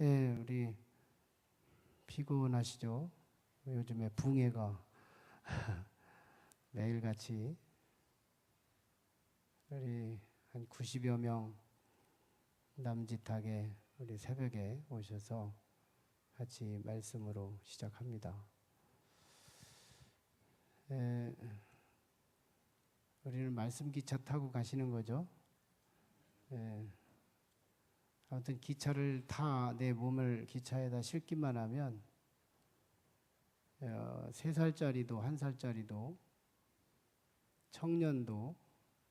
예, 우리 피곤하시죠? 요즘에 붕해가 매일같이 우리 한 90여 명 남짓하게 우리 새벽에 오셔서 같이 말씀으로 시작합니다. 예, 우리는 말씀 기차 타고 가시는 거죠. 예, 아무튼 기차를 다 내 몸을 기차에다 싣기만 하면 3살짜리도 1살짜리도 청년도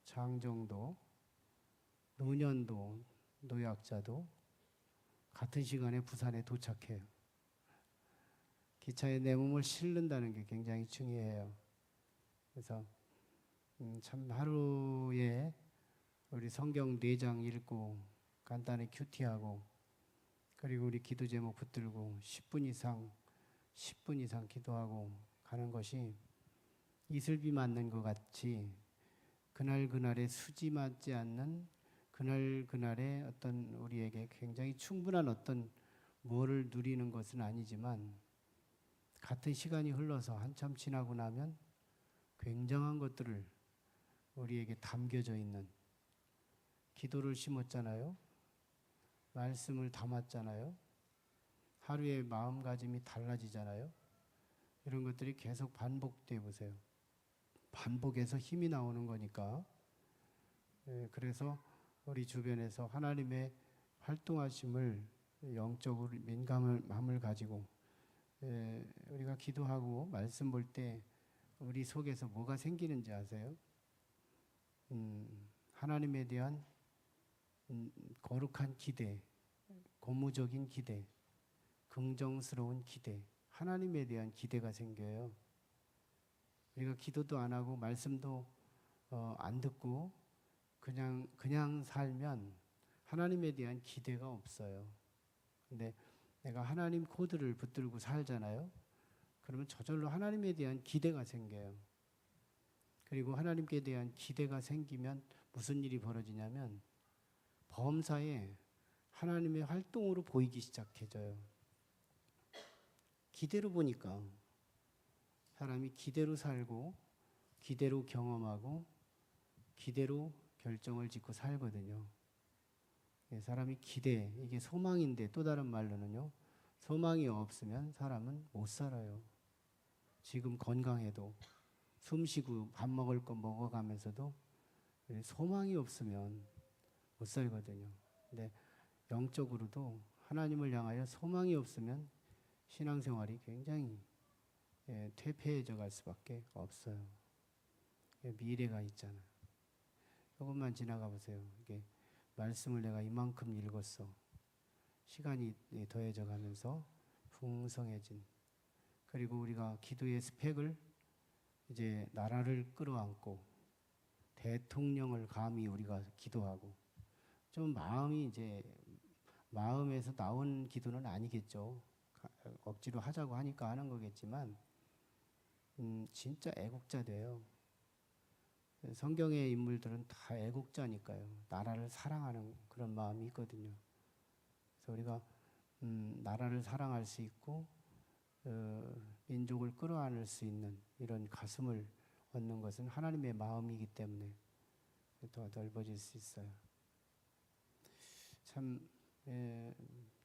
장정도 노년도 노약자도 같은 시간에 부산에 도착해요. 기차에 내 몸을 실는다는 게 굉장히 중요해요. 그래서 참 하루에 우리 성경 4장 읽고 간단히 큐티하고 그리고 우리 기도 제목 붙들고 10분 이상 기도하고 가는 것이 이슬비 맞는 것 같이 그날그날의 수지 맞지 않는 그날그날의 어떤 우리에게 굉장히 충분한 어떤 뭐를 누리는 것은 아니지만 같은 시간이 흘러서 한참 지나고 나면 굉장한 것들을 우리에게 담겨져 있는 기도를 심었잖아요. 말씀을 담았잖아요. 하루의 마음가짐이 달라지잖아요. 이런 것들이 계속 반복돼 보세요. 반복해서 힘이 나오는 거니까. 그래서 우리 주변에서 하나님의 활동하심을 영적으로 민감함을 가지고 우리가 기도하고 말씀 볼 때 우리 속에서 뭐가 생기는지 아세요? 하나님에 대한 거룩한 기대, 고무적인 기대, 긍정스러운 기대, 하나님에 대한 기대가 생겨요. 우리가 기도도 안 하고 말씀도 안 듣고 그냥 살면 하나님에 대한 기대가 없어요. 근데 내가 하나님 코드를 붙들고 살잖아요. 그러면 저절로 하나님에 대한 기대가 생겨요. 그리고 하나님께 대한 기대가 생기면 무슨 일이 벌어지냐면 범사에 하나님의 활동으로 보이기 시작해져요. 기대로 보니까 사람이 기대로 살고 기대로 경험하고 기대로 결정을 짓고 살거든요. 사람이 기대, 이게 소망인데 또 다른 말로는요. 소망이 없으면 사람은 못 살아요. 지금 건강해도 숨 쉬고 밥 먹을 거 먹어가면서도 소망이 없으면 못 살거든요. 근데 영적으로도 하나님을 향하여 소망이 없으면 신앙생활이 굉장히 퇴폐해져 갈 수밖에 없어요. 미래가 있잖아요. 조금만 지나가 보세요. 이게 말씀을 내가 이만큼 읽었어. 시간이 더해져 가면서 풍성해진. 그리고 우리가 기도의 스펙을 이제 나라를 끌어안고 대통령을 감히 우리가 기도하고 좀 마음이 이제 마음에서 나온 기도는 아니겠죠. 억지로 하자고 하니까 하는 거겠지만 진짜 애국자 돼요. 성경의 인물들은 다 애국자니까요. 나라를 사랑하는 그런 마음이 있거든요. 그래서 우리가 나라를 사랑할 수 있고 민족을 끌어안을 수 있는 이런 가슴을 얻는 것은 하나님의 마음이기 때문에 더 넓어질 수 있어요. 참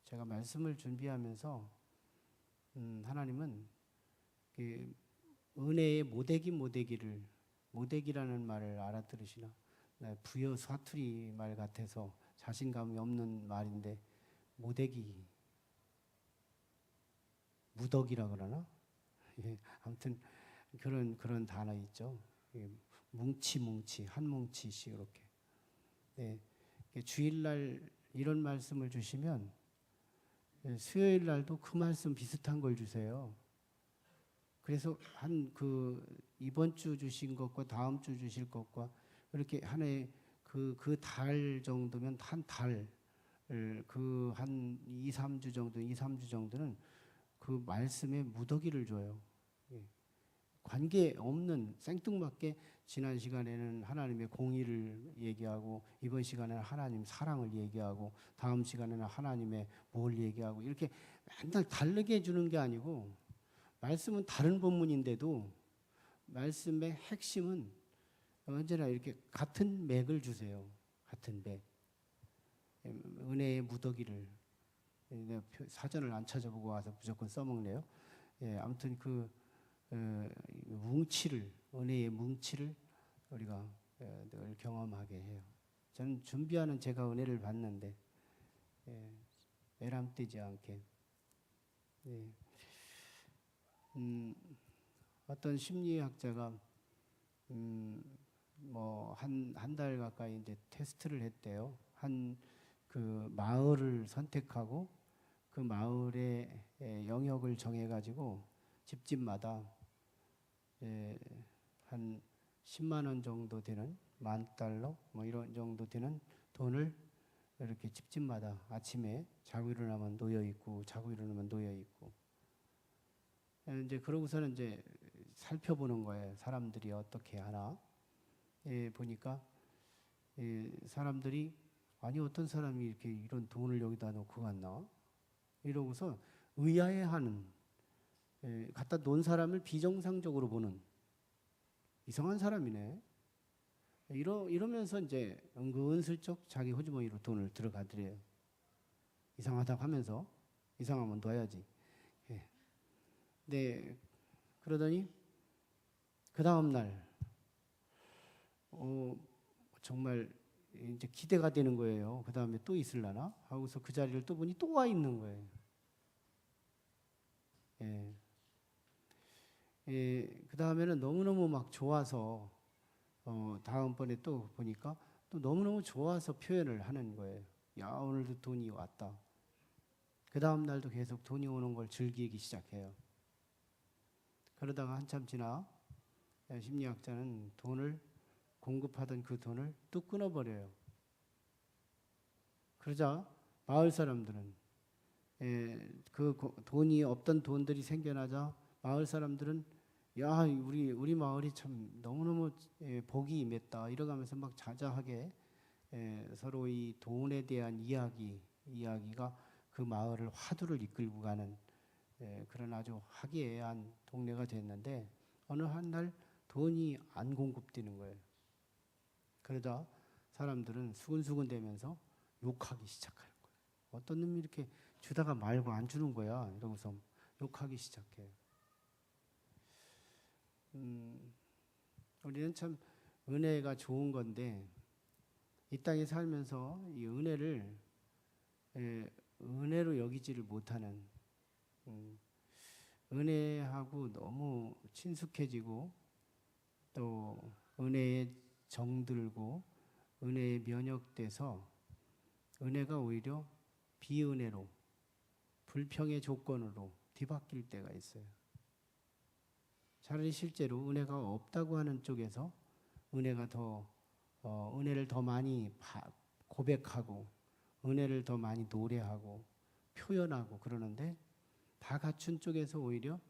제가 말씀을 준비하면서 하나님은 그 은혜의 모대기라는 말을 알아들으시나? 부여 사투리 말 같아서 자신감이 없는 말인데 모대기, 무덕이라 그러나? 예, 아무튼 그런 단어 있죠. 뭉치 한 뭉치씩 이렇게. 네, 주일날 이런 말씀을 주시면 수요일 날도 그 말씀 비슷한 걸 주세요. 그래서 이번 주 주신 것과 다음 주 주실 것과 이렇게 한 해 그 달 정도면 한 달, 한 2, 3주 정도는 그 말씀에 무더기를 줘요. 예. 관계 없는 생뚱맞게 지난 시간에는 하나님의 공의를 얘기하고 이번 시간에는 하나님 사랑을 얘기하고 다음 시간에는 하나님의 뭘 얘기하고 이렇게 맨날 다르게 해주는 게 아니고 말씀은 다른 본문인데도 말씀의 핵심은 언제나 이렇게 같은 맥을 주세요. 같은 맥. 은혜의 무더기를 사전을 안 찾아보고 와서 무조건 써먹네요. 아무튼 그 뭉치를 은혜의 뭉치를 우리가 늘 경험하게 해요. 저는 준비하는 제가 은혜를 받는데 애람되지 않게 어떤 심리학자가 뭐 한 달 가까이 이제 테스트를 했대요. 한 그 마을을 선택하고 그 마을의 영역을 정해가지고 집집마다 한 10만 원 정도 되는 $10,000 뭐 이런 정도 되는 돈을 이렇게 집집마다 아침에 자고 일어나면 놓여 있고 자고 일어나면 놓여 있고 이제 그러고서는 이제 살펴보는 거예요. 사람들이 어떻게 하나 보니까 사람들이 아니 어떤 사람이 이렇게 이런 돈을 여기다 놓고 갔나 이러고서 의아해하는 갖다 놓은 사람을 비정상적으로 보는 이상한 사람이네. 이러면서 이제 은근슬쩍 자기 호주머니로 돈을 들어가더래요. 이상하다고 하면서 이상하면 놔야지. 네, 그러더니 그 다음 날 정말 이제 기대가 되는 거예요. 그 다음에 또 있을라나 하고서 그 자리를 또 보니 또 와 있는 거예요. 그 다음에는 너무너무 막 좋아서 다음번에 또 보니까 또 너무너무 좋아서 표현을 하는 거예요. 야, 오늘도 돈이 왔다. 그 다음 날도 계속 돈이 오는 걸 즐기기 시작해요. 그러다가 한참 지나 심리학자는 돈을 공급하던 그 돈을 뚝 끊어버려요. 그러자 마을 사람들은 그 돈이 없던 돈들이 생겨나자 마을 사람들은 야, 우리 마을이 참 너무너무 복이 임했다 이러가면서 막 자자하게 서로 이 돈에 대한 이야기가 그 마을을 화두를 이끌고 가는 그런 아주 화기애애한 동네가 됐는데 어느 한 날 돈이 안 공급되는 거예요. 그러다 사람들은 수근수근 대면서 욕하기 시작하는 거예요. 어떤 놈이 이렇게 주다가 말고 안 주는 거야 이러면서 욕하기 시작해요. 우리는 참 은혜가 좋은 건데 이 땅에 살면서 이 은혜를 은혜로 여기지를 못하는 은혜하고 너무 친숙해지고 또 은혜에 정들고 은혜에 면역돼서 은혜가 오히려 비은혜로 불평의 조건으로 뒤바뀔 때가 있어요. 차라리 실제로 은혜가 없다고 하는 쪽에서 은혜가 은혜를 더 많이 고백하고 은혜를 더 많이 노래하고 표현하고 그러는데 다 갖춘 쪽에서 오히려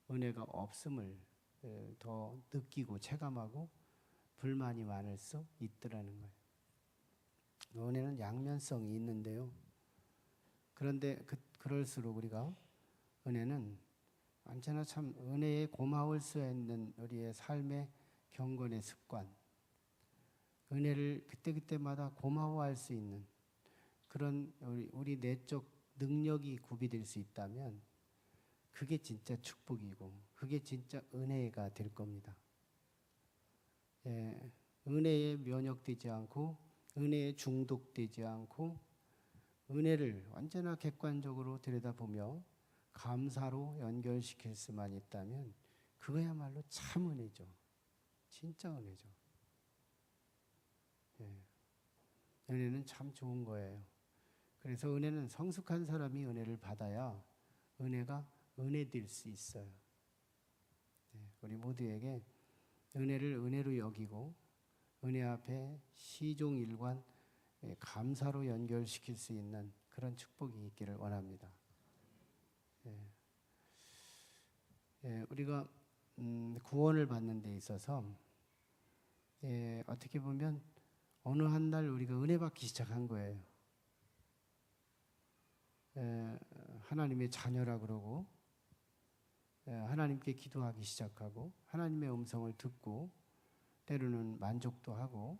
은혜가 없음을 더 느끼고 체감하고 불만이 많을 수 있더라는 거예요. 은혜는 양면성이 있는데요. 그런데 그럴수록 우리가 은혜는 언제나 참 은혜에 고마울 수 있는 우리의 삶의 경건의 습관, 은혜를 그때그때마다 고마워할 수 있는 그런 우리 내적 능력이 구비될 수 있다면 그게 진짜 축복이고 그게 진짜 은혜가 될 겁니다. 은혜에 면역되지 않고 은혜에 중독되지 않고 은혜를 언제나 객관적으로 들여다보며 감사로 연결시킬 수만 있다면 그거야말로 참 은혜죠. 진짜 은혜죠. 은혜는 참 좋은 거예요. 그래서 은혜는 성숙한 사람이 은혜를 받아야 은혜가 은혜될 수 있어요. 우리 모두에게 은혜를 은혜로 여기고 은혜 앞에 시종일관 감사로 연결시킬 수 있는 그런 축복이 있기를 원합니다. 우리가 구원을 받는 데 있어서 어떻게 보면 어느 한 날 우리가 은혜 받기 시작한 거예요. 하나님의 자녀라 그러고 하나님께 기도하기 시작하고 하나님의 음성을 듣고 때로는 만족도 하고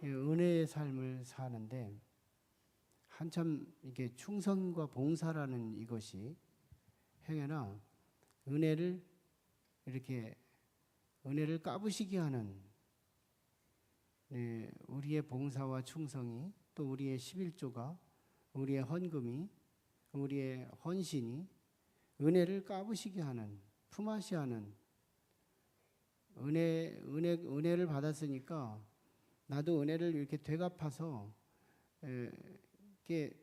은혜의 삶을 사는데 한참 이게 충성과 봉사라는 이것이 행여나 은혜를 이렇게 은혜를 까부시게 하는 우리의 봉사와 충성이 또 우리의 11조가 우리의 헌금이 우리의 헌신이 은혜를 까부시게 하는 품앗이하는 은혜를 받았으니까 나도 은혜를 이렇게 되갚아서 이렇게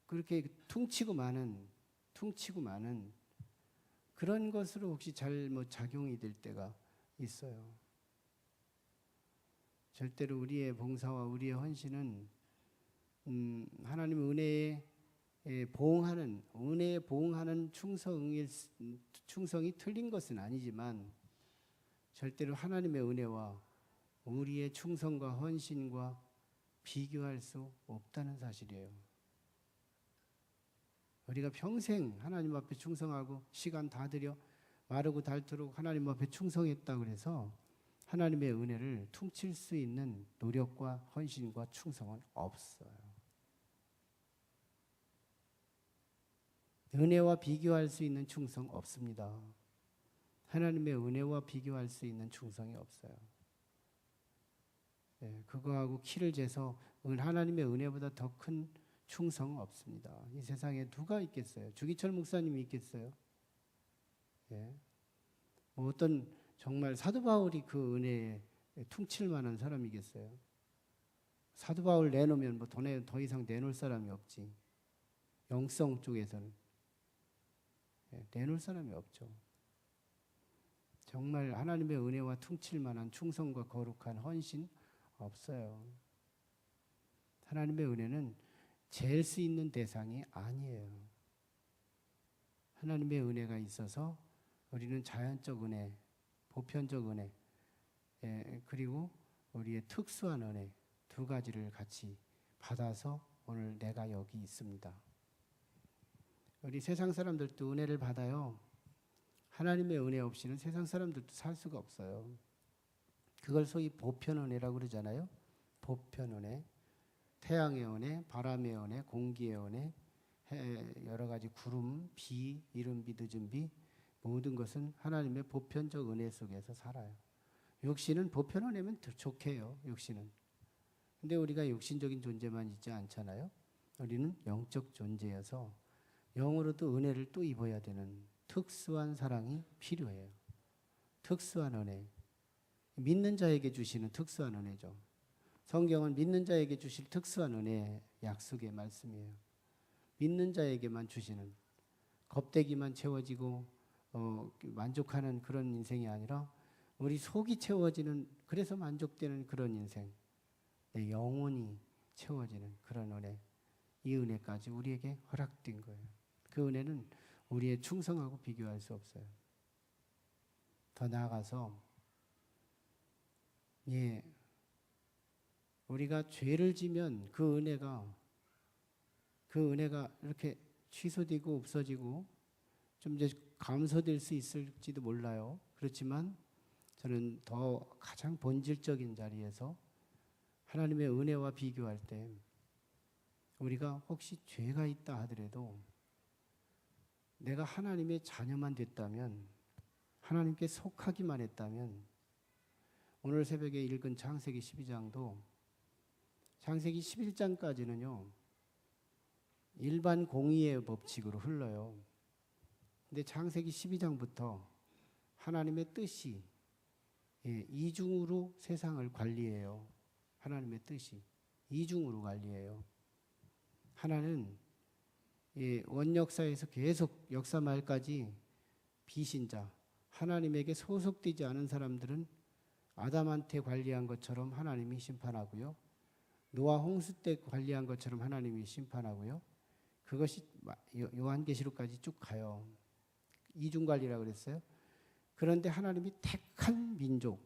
그렇게 퉁치고 마는 그런 것으로 혹시 잘못 작용이 될 때가 있어요. 절대로 우리의 봉사와 우리의 헌신은 하나님의 은혜에 보응하는 충성이 틀린 것은 아니지만 절대로 하나님의 은혜와 우리의 충성과 헌신과 비교할 수 없다는 사실이에요. 우리가 평생 하나님 앞에 충성하고 시간 다 들여 마르고 닳도록 하나님 앞에 충성했다 그래서 하나님의 은혜를 퉁칠 수 있는 노력과 헌신과 충성은 없어요. 은혜와 비교할 수 있는 충성 없습니다. 하나님의 은혜와 비교할 수 있는 충성이 없어요. 그거하고 키를 재서 하나님의 은혜보다 더 큰 충성 없습니다. 이 세상에 누가 있겠어요? 주기철 목사님이 있겠어요? 뭐 어떤 정말 사도 바울이 그 은혜에 퉁칠 만한 사람이겠어요? 사도 바울 내놓으면 뭐 돈에 더 이상 내놓을 사람이 없지. 영성 쪽에서는 내놓을 사람이 없죠. 정말 하나님의 은혜와 퉁칠 만한 충성과 거룩한 헌신 없어요. 하나님의 은혜는 잴 수 있는 대상이 아니에요. 하나님의 은혜가 있어서 우리는 자연적 은혜, 보편적 은혜, 그리고 우리의 특수한 은혜 두 가지를 같이 받아서 오늘 내가 여기 있습니다. 우리 세상 사람들도 은혜를 받아요. 하나님의 은혜 없이는 세상 사람들도 살 수가 없어요. 그걸 소위 보편 은혜라고 그러잖아요. 보편 은혜. 태양의 은혜, 바람의 은혜, 공기의 은혜, 여러 가지 구름, 비, 이른 비, 늦은 비 모든 것은 하나님의 보편적 은혜 속에서 살아요. 육신은 보편 은혜면 좋게요. 육신은. 근데 우리가 육신적인 존재만 있지 않잖아요. 우리는 영적 존재여서 영으로도 은혜를 또 입어야 되는 특수한 사랑이 필요해요. 특수한 은혜. 믿는 자에게 주시는 특수한 은혜죠. 성경은 믿는 자에게 주실 특수한 은혜의 약속의 말씀이에요. 믿는 자에게만 주시는 겁대기만 채워지고 만족하는 그런 인생이 아니라 우리 속이 채워지는 그래서 만족되는 그런 인생, 내 영혼이 채워지는 그런 은혜, 이 은혜까지 우리에게 허락된 거예요. 그 은혜는 우리의 충성하고 비교할 수 없어요. 더 나아가서 우리가 죄를 지면 그 은혜가 이렇게 취소되고 없어지고 좀 이제 감소될 수 있을지도 몰라요. 그렇지만 저는 더 가장 본질적인 자리에서 하나님의 은혜와 비교할 때 우리가 혹시 죄가 있다 하더라도 내가 하나님의 자녀만 됐다면, 하나님께 속하기만 했다면 오늘 새벽에 읽은 창세기 12장도 창세기 11장까지는요 일반 공의의 법칙으로 흘러요. 근데 창세기 12장부터 하나님의 뜻이 이중으로 세상을 관리해요. 하나님의 뜻이 이중으로 관리해요. 하나는 원역사에서 계속 역사 말까지 비신자, 하나님에게 소속되지 않은 사람들은 아담한테 관리한 것처럼 하나님이 심판하고요. 노아 홍수 때 관리한 것처럼 하나님이 심판하고요. 그것이 요한계시록까지 쭉 가요. 이중관리라고 그랬어요. 그런데 하나님이 택한 민족,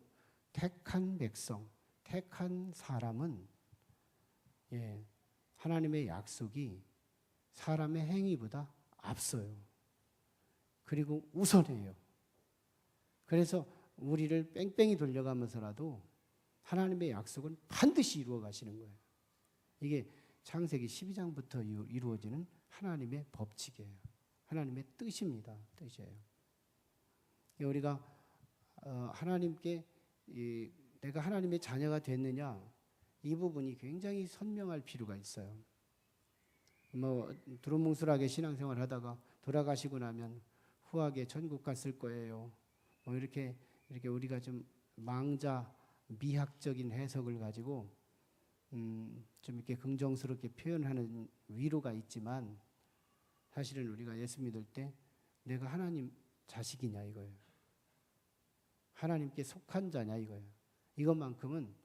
택한 백성, 택한 사람은 하나님의 약속이 사람의 행위보다 앞서요. 그리고 우선해요. 그래서 우리를 뺑뺑이 돌려가면서라도 하나님의 약속은 반드시 이루어 가시는 거예요. 이게 창세기 12장부터 이루어지는 하나님의 법칙이에요. 하나님의 뜻입니다. 뜻이에요. 우리가 하나님께 내가 하나님의 자녀가 됐느냐 이 부분이 굉장히 선명할 필요가 있어요. 두루뭉술하게 신앙생활 하다가 돌아가시고 나면 후하게 천국 갔을 거예요. 이렇게 우리가 좀 망자 미학적인 해석을 가지고 좀 이렇게 긍정스럽게 표현하는 위로가 있지만 사실은 우리가 예수 믿을 때 내가 하나님 자식이냐 이거예요. 하나님께 속한 자냐 이거예요. 이것만큼은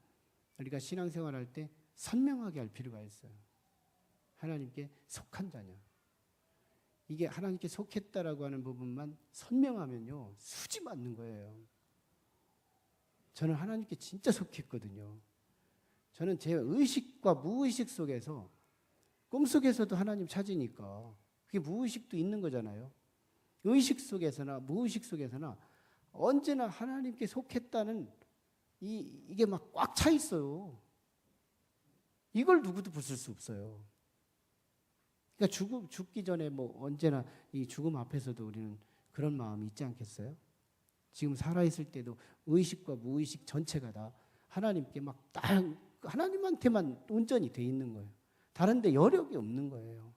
우리가 신앙생활할 때 선명하게 할 필요가 있어요. 하나님께 속한 자냐. 이게 하나님께 속했다라고 하는 부분만 선명하면요 수지 맞는 거예요. 저는 하나님께 진짜 속했거든요. 저는 제 의식과 무의식 속에서 꿈속에서도 하나님 찾으니까 그게 무의식도 있는 거잖아요. 의식 속에서나 무의식 속에서나 언제나 하나님께 속했다는 이게 막 꽉 차 있어요. 이걸 누구도 부술 수 없어요. 그러니까 죽기 전에 언제나 이 죽음 앞에서도 우리는 그런 마음이 있지 않겠어요? 지금 살아있을 때도 의식과 무의식 전체가 다 하나님께 막 딱 하나님한테만 온전히 돼 있는 거예요. 다른 데 여력이 없는 거예요.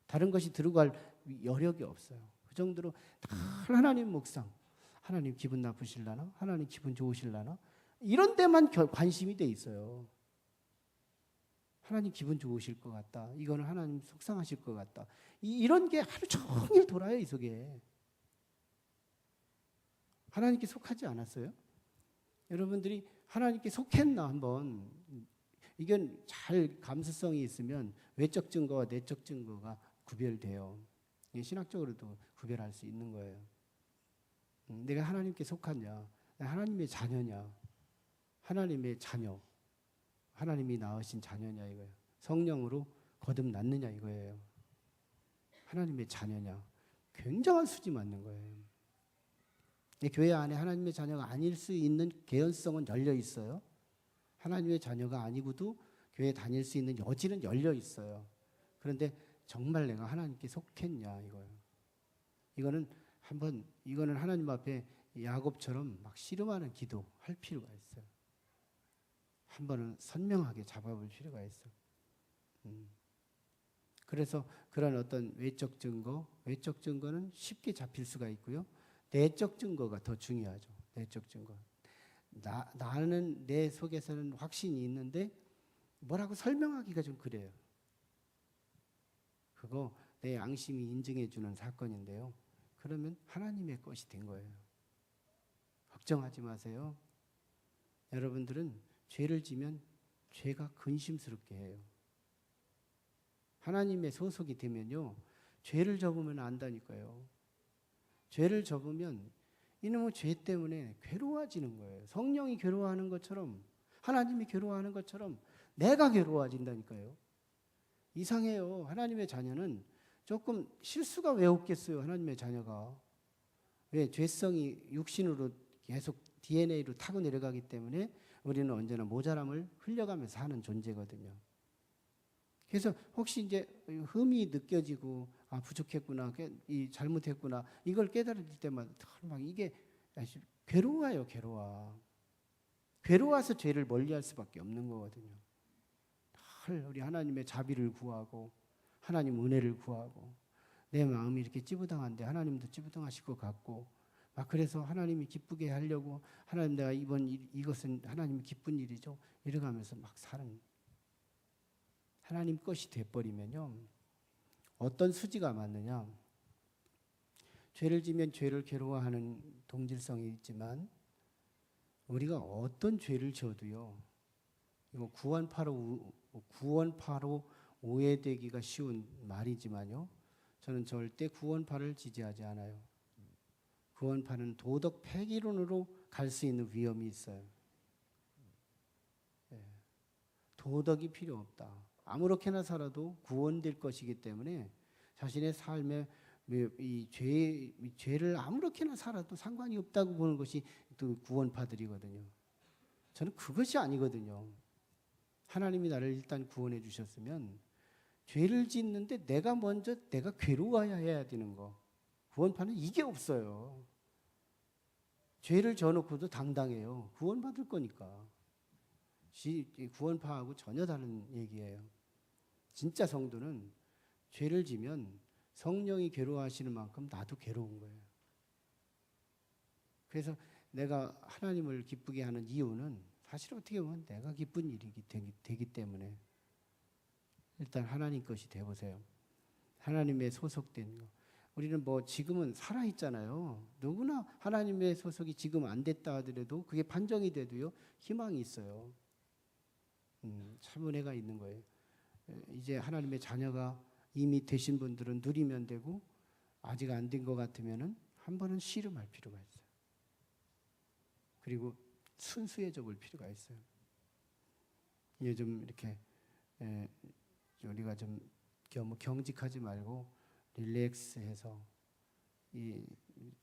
다른 것이 들어갈 여력이 없어요. 그 정도로 다 하나님 묵상, 하나님 기분 나쁘실라나? 하나님 기분 좋으실라나? 이런 데만 관심이 돼 있어요. 하나님 기분 좋으실 것 같다. 이거는 하나님 속상하실 것 같다. 이런 게 하루 종일 돌아요, 이 속에. 하나님께 속하지 않았어요? 여러분들이 하나님께 속했나 한번. 이건 잘 감수성이 있으면 외적 증거와 내적 증거가 구별돼요. 신학적으로도 구별할 수 있는 거예요. 내가 하나님께 속하냐, 하나님의 자녀냐, 하나님의 자녀, 하나님이 낳으신 자녀냐 이거예요. 성령으로 거듭났느냐 이거예요. 하나님의 자녀냐, 굉장한 수지 맞는 거예요. 교회 안에 하나님의 자녀가 아닐 수 있는 개연성은 열려 있어요. 하나님의 자녀가 아니고도 교회 다닐 수 있는 여지는 열려 있어요. 그런데 정말 내가 하나님께 속했냐 이거예요. 이거는 하나님 앞에 야곱처럼 막 씨름하는 기도 할 필요가 있어요. 한 번은 선명하게 잡아볼 필요가 있어요. 그래서 그런 어떤 외적 증거는 쉽게 잡힐 수가 있고요. 내적 증거가 더 중요하죠. 내적 증거. 나는 내 속에서는 확신이 있는데 뭐라고 설명하기가 좀 그래요. 그거 내 양심이 인증해 주는 사건인데요. 그러면 하나님의 것이 된 거예요. 걱정하지 마세요. 여러분들은 죄를 지면 죄가 근심스럽게 해요. 하나님의 소속이 되면요. 죄를 접으면 안다니까요. 죄를 접으면 이놈의 죄 때문에 괴로워지는 거예요. 성령이 괴로워하는 것처럼 하나님이 괴로워하는 것처럼 내가 괴로워진다니까요. 이상해요. 하나님의 자녀는 조금 실수가 왜 없겠어요. 하나님의 자녀가. 왜? 죄성이 육신으로 계속 DNA로 타고 내려가기 때문에 우리는 언제나 모자람을 흘려가면서 사는 존재거든요. 그래서 혹시 이제 흠이 느껴지고 부족했구나, 잘못했구나 이걸 깨달을 때마다 막 이게 괴로워요, 괴로워서 죄를 멀리할 수밖에 없는 거거든요. 우리 하나님의 자비를 구하고 하나님 은혜를 구하고 내 마음이 이렇게 찌부당한데 하나님도 찌부당하실 것 같고 막 그래서 하나님이 기쁘게 하려고 하나님 내가 이것은 하나님 기쁜 일이죠 이래가면서 막 사는 하나님 것이 돼버리면요 어떤 수지가 맞느냐 죄를 지면 죄를 괴로워하는 동질성이 있지만 우리가 어떤 죄를 지어도요 이거 구원파로 오해되기가 쉬운 말이지만요 저는 절대 구원파를 지지하지 않아요. 구원파는 도덕 폐기론으로 갈 수 있는 위험이 있어요. 도덕이 필요 없다. 아무렇게나 살아도 구원될 것이기 때문에 자신의 삶에 이 죄를 아무렇게나 살아도 상관이 없다고 보는 것이 또 구원파들이거든요. 저는 그것이 아니거든요. 하나님이 나를 일단 구원해 주셨으면 죄를 짓는데 내가 괴로워야 해야 되는 거. 구원파는 이게 없어요. 죄를 져놓고도 당당해요. 구원받을 거니까. 구원파하고 전혀 다른 얘기예요. 진짜 성도는 죄를 지면 성령이 괴로워하시는 만큼 나도 괴로운 거예요. 그래서 내가 하나님을 기쁘게 하는 이유는 사실 어떻게 보면 내가 기쁜 일이 되기 때문에 일단 하나님 것이 되어보세요. 하나님의 소속된 거. 우리는 뭐 지금은 살아있잖아요. 누구나 하나님의 소속이 지금 안 됐다 하더라도 그게 판정이 돼도요. 희망이 있어요. 참 은혜가 있는 거예요. 이제 하나님의 자녀가 이미 되신 분들은 누리면 되고 아직 안 된 것 같으면은 한 번은 씨름할 필요가 있어요. 그리고 순수해져 볼 필요가 있어요. 요즘 이렇게 우리가 좀 너무 경직하지 말고 릴렉스해서 이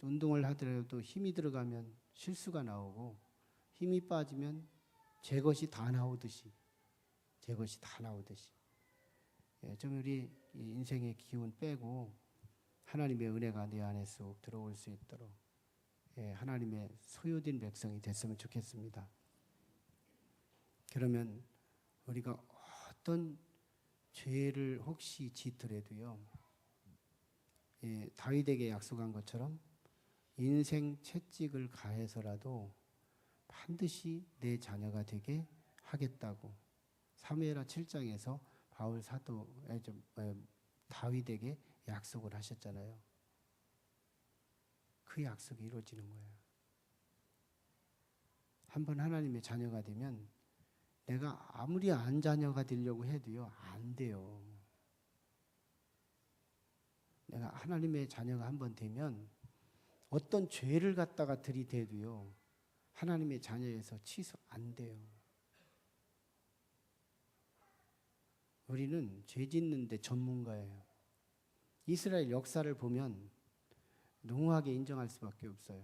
운동을 하더라도 힘이 들어가면 실수가 나오고 힘이 빠지면 제 것이 다 나오듯이 좀 우리 인생의 기운 빼고 하나님의 은혜가 내 안에 쏙 들어올 수 있도록 하나님의 소유된 백성이 됐으면 좋겠습니다. 그러면 우리가 어떤 죄를 혹시 짓더라도요, 다윗에게 약속한 것처럼 인생 채찍을 가해서라도 반드시 내 자녀가 되게 하겠다고 사무엘하 7장에서 바울 사도 다윗에게 약속을 하셨잖아요. 그 약속이 이루어지는 거예요. 한번 하나님의 자녀가 되면 내가 아무리 안 자녀가 되려고 해도요, 안 돼요. 내가 하나님의 자녀가 한번 되면 어떤 죄를 갖다가 들이대도요, 하나님의 자녀에서 취소 안 돼요. 우리는 죄 짓는 데 전문가예요. 이스라엘 역사를 보면 농후하게 인정할 수밖에 없어요.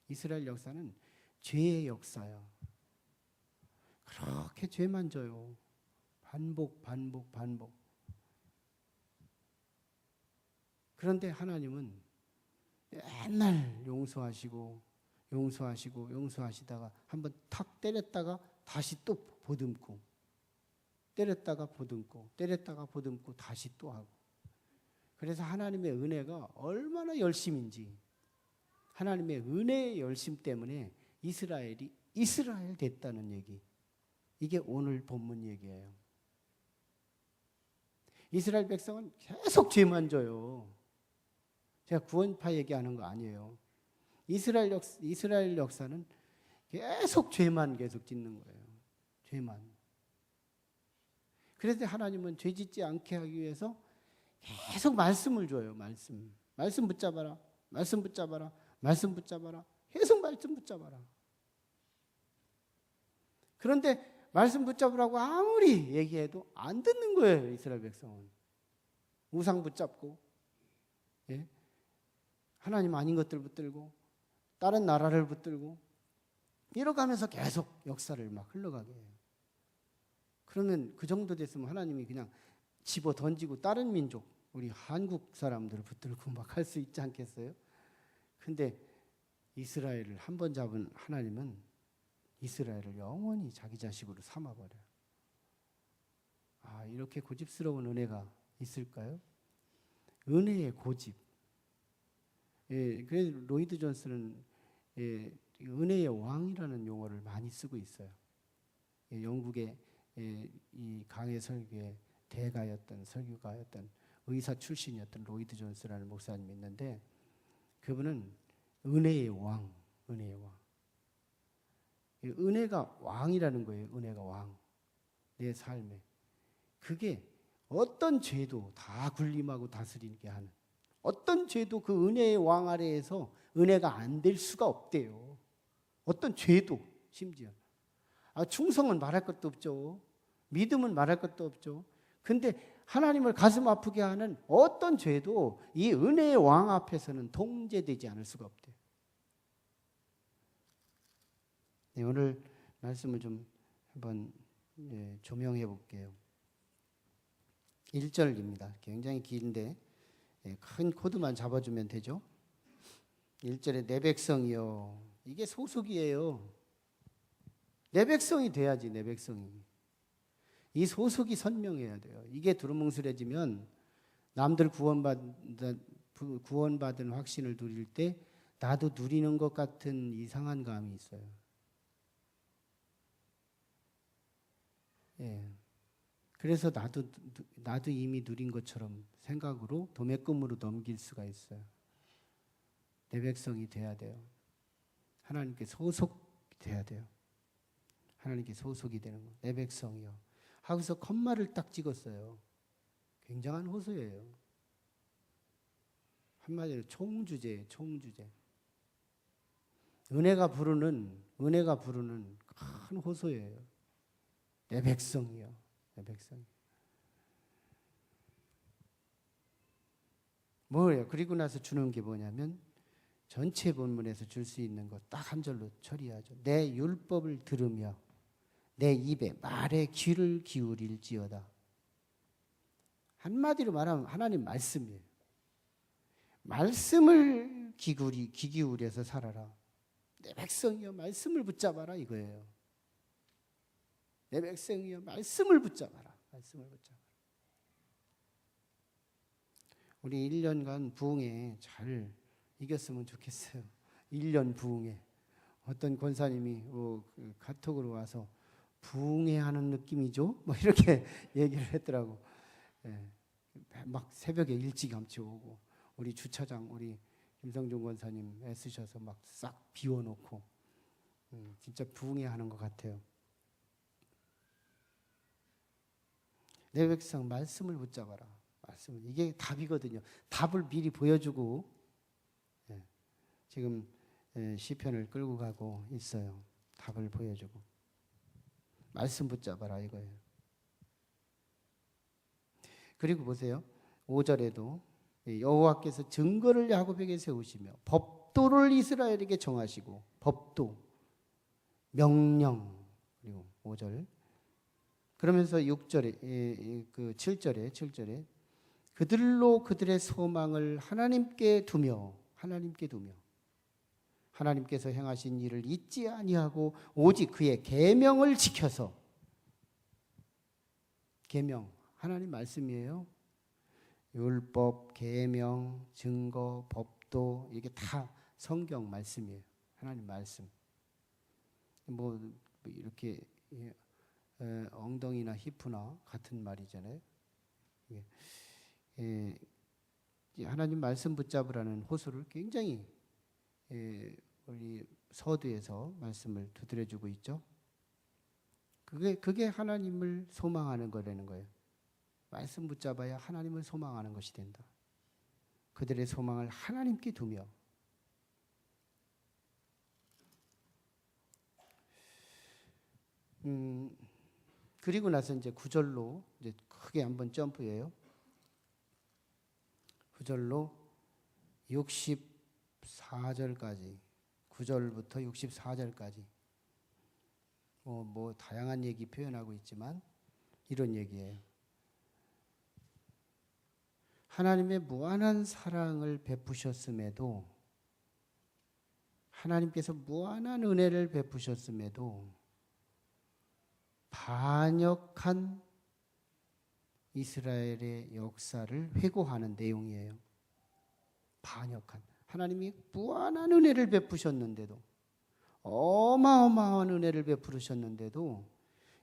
이스라엘 역사는 죄의 역사예요. 그렇게 죄만 져요. 반복. 그런데 하나님은 맨날 용서하시다가 한번 탁 때렸다가 다시 또 보듬고, 때렸다가 보듬고 다시 또 하고. 그래서 하나님의 은혜가 얼마나 열심인지, 하나님의 은혜의 열심 때문에 이스라엘이 이스라엘 됐다는 얘기. 이게 오늘 본문 얘기예요. 이스라엘 백성은 계속 죄만 져요. 제가 구원파 얘기하는 거 아니에요. 이스라엘 역사는 계속 죄만 계속 짓는 거예요. 죄만. 그래서 하나님은 죄 짓지 않게 하기 위해서 계속 말씀을 줘요. 말씀 붙잡아라. 계속 말씀 붙잡아라. 그런데 말씀 붙잡으라고 아무리 얘기해도 안 듣는 거예요. 이스라엘 백성은. 우상 붙잡고, 하나님 아닌 것들 붙들고, 다른 나라를 붙들고, 이러가면서 계속 역사를 막 흘러가게 해요. 그러면 그 정도 됐으면 하나님이 그냥 집어 던지고 다른 민족, 우리 한국 사람들을 붙들고 막 할 수 있지 않겠어요? 근데 이스라엘을 한 번 잡은 하나님은 이스라엘을 영원히 자기 자식으로 삼아버려요. 아, 이렇게 고집스러운 은혜가 있을까요? 은혜의 고집. 그래서 로이드 존스는 은혜의 왕이라는 용어를 많이 쓰고 있어요. 영국의 이 강해 설교의 대가였던 설교가였던 의사 출신이었던 로이드 존스라는 목사님이 있는데 그분은 은혜의 왕. 은혜가 왕이라는 거예요. 은혜가 왕. 내 삶에. 그게 어떤 죄도 다 군림하고 다스리게 하는, 어떤 죄도 그 은혜의 왕 아래에서 은혜가 안 될 수가 없대요. 어떤 죄도 심지어. 충성은 말할 것도 없죠. 믿음은 말할 것도 없죠. 근데 하나님을 가슴 아프게 하는 어떤 죄도 이 은혜의 왕 앞에서는 통제되지 않을 수가 없대요. 네, 오늘 말씀을 좀 한번 조명해 볼게요. 1절입니다. 굉장히 긴데 큰 코드만 잡아주면 되죠. 1절에 내 백성이요. 이게 소속이에요. 내 백성이 돼야지, 내 백성이. 이 소속이 선명해야 돼요. 이게 두루뭉술해지면 남들 구원받은 확신을 누릴 때 나도 누리는 것 같은 이상한 감이 있어요. 예. 그래서 나도 이미 누린 것처럼 생각으로 도매금으로 넘길 수가 있어요. 내 백성이 돼야 돼요. 하나님께 소속이 돼야 돼요. 하나님께 소속이 되는 거. 내 백성이요. 하고서 컴마를 딱 찍었어요. 굉장한 호소예요. 한마디로 총주제예요. 총주제. 은혜가 부르는 큰 호소예요. 내 백성이요. 내 백성. 뭐예요? 그리고 나서 주는 게 뭐냐면 전체 본문에서 줄 수 있는 것 딱 한 절로 처리하죠. 내 율법을 들으며 내 입에 말에 귀를 기울일지어다. 한마디로 말하면 하나님 말씀이에요. 말씀을 귀 기울여서 살아라. 내 백성이여 말씀을 붙잡아라 이거예요. 내 백성이여 말씀을 붙잡아라. 말씀을 붙잡아라. 우리 1년간 부흥회 잘 이겼으면 좋겠어요. 1년 부흥회. 어떤 권사님이 카톡으로 와서 부흥회 하는 느낌이죠? 뭐 이렇게 얘기를 했더라고. 예. 막 새벽에 일찌감치 오고 우리 주차장 우리 김성준 권사님 애쓰셔서 막 싹 비워놓고 진짜 부흥회 하는 것 같아요. 내 백성 말씀을 붙잡아라. 말씀을. 이게 답이거든요. 답을 미리 보여주고 지금 시편을 끌고 가고 있어요. 답을 보여주고. 말씀 붙잡아라 이거예요. 그리고 보세요. 5절에도 여호와께서 증거를 야곱에게 세우시며 법도를 이스라엘에게 정하시고 법도, 명령 그리고 5절 그러면서 6절에 7절에 그들로 그들의 소망을 하나님께 두며 하나님께서 행하신 일을 잊지 아니하고 오직 그의 계명을 지켜서 계명 하나님 말씀이에요. 율법, 계명, 증거, 법도 이게 다 성경 말씀이에요. 하나님 말씀. 뭐 이렇게 엉덩이나 히프나 같은 말이잖아요. 하나님 말씀 붙잡으라는 호소를 굉장히 우리 서두에서 말씀을 두드려주고 있죠. 그게 하나님을 소망하는 거라는 거예요. 말씀 붙잡아야 하나님을 소망하는 것이 된다. 그들의 소망을 하나님께 두며 그리고 나서 이제 9절로 이제 크게 한번 점프해요. 9절로 64절까지 9절부터 64절까지 뭐 다양한 얘기 표현하고 있지만 이런 얘기예요. 하나님의 무한한 사랑을 베푸셨음에도 하나님께서 무한한 은혜를 베푸셨음에도 반역한 이스라엘의 역사를 회고하는 내용이에요. 반역한. 하나님이 무한한 은혜를 베푸셨는데도 어마어마한 은혜를 베푸셨는데도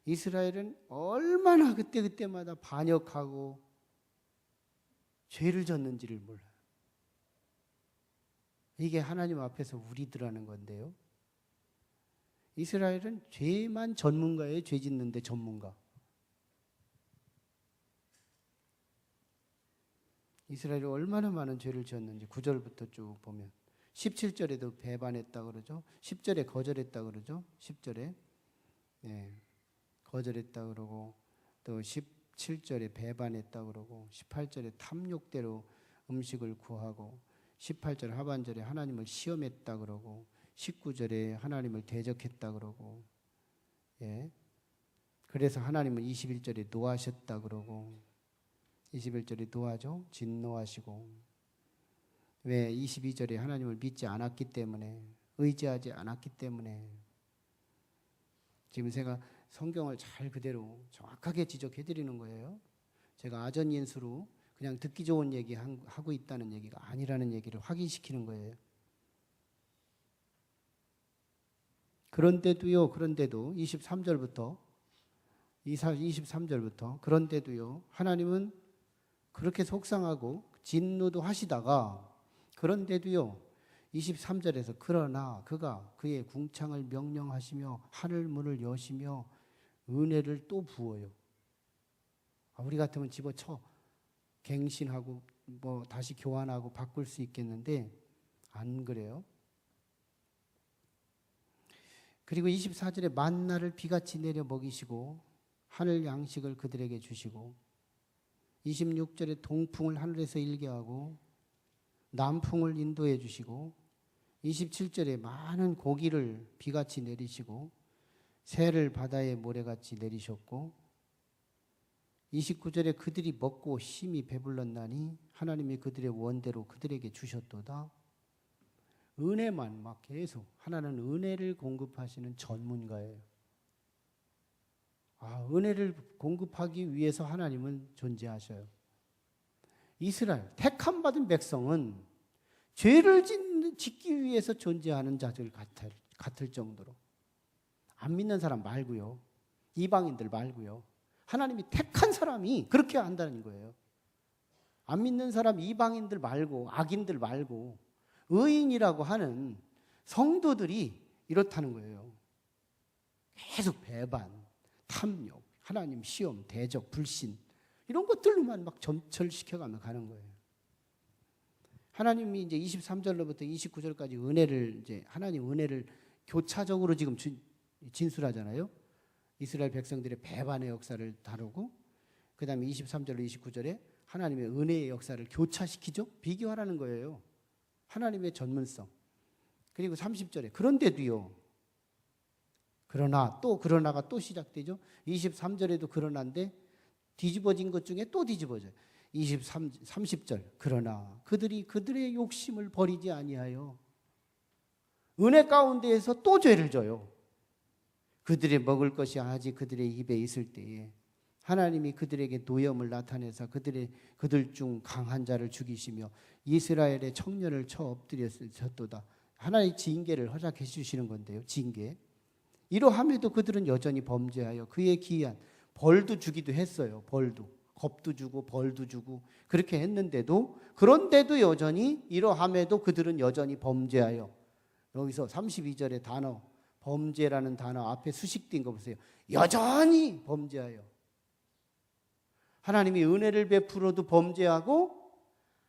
이스라엘은 얼마나 그때마다 반역하고 죄를 졌는지를 몰라요. 이게 하나님 앞에서 우리들하는 건데요. 이스라엘은 죄만 전문가예요. 죄 짓는데 전문가. 이스라엘이 얼마나 많은 죄를 지었는지 9절부터 쭉 보면 17절에도 배반했다 그러죠. 10절에 거절했다 그러죠. 10절에 거절했다 그러고 또 17절에 배반했다 그러고 18절에 탐욕대로 음식을 구하고 18절 하반절에 하나님을 시험했다 그러고 19절에 하나님을 대적했다 그러고 그래서 하나님은 21절에 노하셨다 그러고 21절에 노하죠. 진노하시고 왜 22절에 하나님을 믿지 않았기 때문에 의지하지 않았기 때문에 지금 제가 성경을 잘 그대로 정확하게 지적해 드리는 거예요. 제가 아전인수로 그냥 듣기 좋은 얘기 하고 있다는 얘기가 아니라는 얘기를 확인시키는 거예요. 그런데도 23절부터 그런데도요 하나님은 그렇게 속상하고 진노도 하시다가 그런데도요 23절에서 그러나 그가 그의 궁창을 명령하시며 하늘 문을 여시며 은혜를 또 부어요. 우리 같으면 집어쳐 갱신하고 뭐 다시 교환하고 바꿀 수 있겠는데 안 그래요. 그리고 24절에 만나를 비같이 내려 먹이시고 하늘 양식을 그들에게 주시고 26절에 동풍을 하늘에서 일게 하고 남풍을 인도해 주시고 27절에 많은 고기를 비같이 내리시고 새를 바다의 모래같이 내리셨고 29절에 그들이 먹고 심히 배불렀나니 하나님이 그들의 원대로 그들에게 주셨도다. 은혜만 막 계속 하나는 은혜를 공급하시는 전문가예요. 은혜를 공급하기 위해서 하나님은 존재하셔요. 이스라엘 택함 받은 백성은 죄를 짓기 위해서 존재하는 자들 같을 정도로 안 믿는 사람 말고요. 이방인들 말고요. 하나님이 택한 사람이 그렇게 한다는 거예요. 안 믿는 사람 이방인들 말고 악인들 말고 의인이라고 하는 성도들이 이렇다는 거예요. 계속 배반, 탐욕, 하나님 시험, 대적, 불신 이런 것들로만 막 점철시켜가며 가는 거예요. 하나님이 이제 23절로부터 29절까지 은혜를 이제 하나님 은혜를 교차적으로 지금 진술하잖아요. 이스라엘 백성들의 배반의 역사를 다루고 그다음에 23절로 29절에 하나님의 은혜의 역사를 교차시키죠. 비교하라는 거예요. 하나님의 전문성. 그리고 30절에 그런데도요. 그러나가 또 시작되죠. 23절에도 그러나인데 뒤집어진 것 중에 또 뒤집어져요. 30절 그러나 그들의 욕심을 버리지 아니하여 은혜 가운데에서 또 죄를 져요. 그들의 먹을 것이 아직 그들의 입에 있을 때에 하나님이 그들에게 노염을 나타내사 그들 중 강한 자를 죽이시며 이스라엘의 청년을 쳐 엎드렸도다. 하나님의 징계를 허락해 주시는 건데요. 징계. 이러함에도 그들은 여전히 범죄하여 그의 기이한 벌도 주기도 했어요. 겁도 주고 벌도 주고 그렇게 했는데도 그런데도 여전히 이러함에도 그들은 여전히 범죄하여 여기서 32절의 단어 범죄라는 단어 앞에 수식된 거 보세요. 여전히 범죄하여 하나님이 은혜를 베풀어도 범죄하고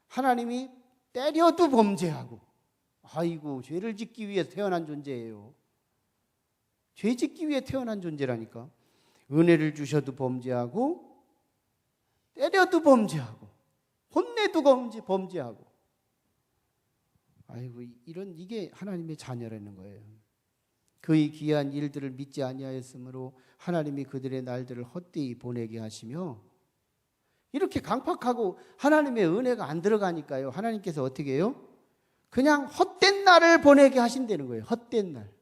하나님이 때려도 범죄하고 아이고 죄를 짓기 위해 태어난 존재예요. 죄 짓기 위해 태어난 존재라니까. 은혜를 주셔도 범죄하고 때려도 범죄하고 혼내도 범죄하고 아이고 이게 하나님의 자녀라는 거예요. 그의 귀한 일들을 믿지 아니하였으므로 하나님이 그들의 날들을 헛되이 보내게 하시며 이렇게 강팍하고 하나님의 은혜가 안 들어가니까요. 하나님께서 어떻게 해요? 그냥 헛된 날을 보내게 하신다는 거예요. 헛된 날.